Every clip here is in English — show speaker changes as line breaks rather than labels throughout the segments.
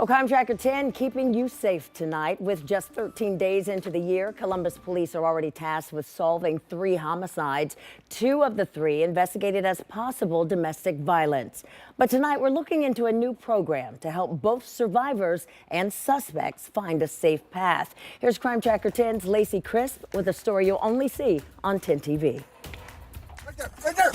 Well, Crime Tracker 10 keeping you safe tonight. With just 13 days into the year, Columbus police are already tasked with solving 3 homicides. 2 of the 3 investigated as possible domestic violence. But tonight we're looking into a new program to help both survivors and suspects find a safe path. Here's Crime Tracker 10's Lacey Crisp with a story you'll only see on 10 TV.
Right there, right there.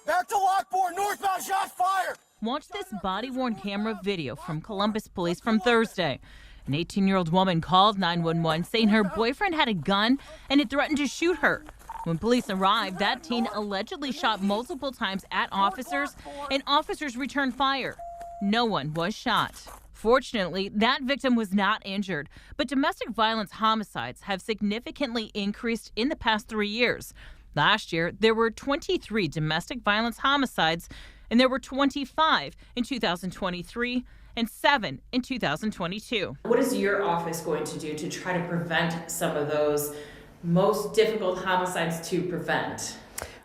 Back to Lockbourne, northbound, shots fired.
Watch this body-worn camera video from Columbus police from Thursday. An 18-year-old woman called 911 saying her boyfriend had a gun and had threatened to shoot her. When police arrived, that teen allegedly shot multiple times at officers, and officers returned fire. No one was shot. Fortunately, that victim was not injured, but domestic violence homicides have significantly increased in the past 3 years. Last year, there were 23 domestic violence homicides, and there were 25 in 2023 and 7 in 2022.
What is your office going to do to try to prevent some of those most difficult homicides to prevent?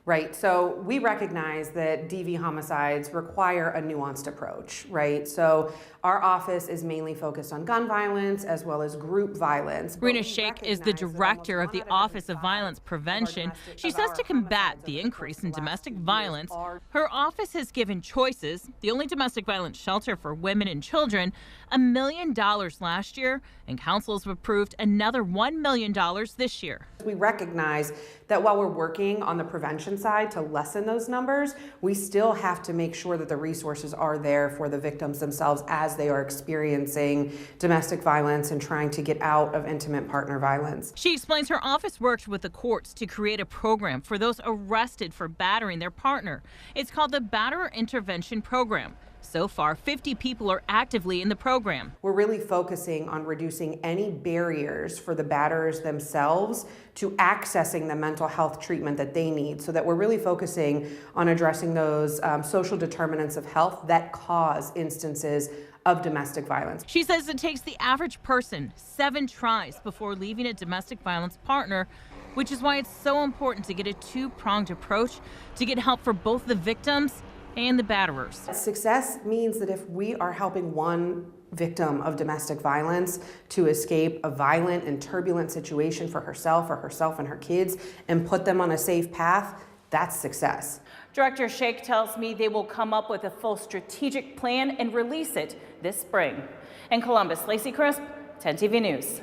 Right, so we recognize that DV homicides require a nuanced approach, right? So our office is mainly focused on gun violence as well as group violence.
Rena Sheikh is the director of the Office of Violence Prevention. She says to combat the increase in domestic violence, her office has given Choices, the only domestic violence shelter for women and children, $1 million last year, and councils have approved another $1 million this year.
We recognize that while we're working on the prevention side to lessen those numbers, we still have to make sure that the resources are there for the victims themselves as they are experiencing domestic violence and trying to get out of intimate partner violence.
She explains her office worked with the courts to create a program for those arrested for battering their partner. It's called the Batterer Intervention Program. So far, 50 people are actively in the program.
We're really focusing on reducing any barriers for the batterers themselves to accessing the mental health treatment that they need, so that we're really focusing on addressing those social determinants of health that cause instances of domestic violence.
She says it takes the average person 7 tries before leaving a domestic violence partner, which is why it's so important to get a 2-pronged approach to get help for both the victims and the batterers.
Success means that if we are helping one victim of domestic violence to escape a violent and turbulent situation for herself and her kids and put them on a safe path, that's success.
Director Sheikh tells me they will come up with a full strategic plan and release it this spring. In Columbus, Lacey Crisp, 10 TV News.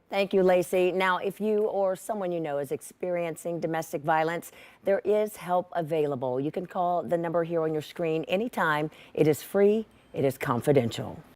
Thank you, Lacey. Now, if you or someone you know is experiencing domestic violence, there is help available. You can call the number here on your screen anytime. It is free. It is confidential.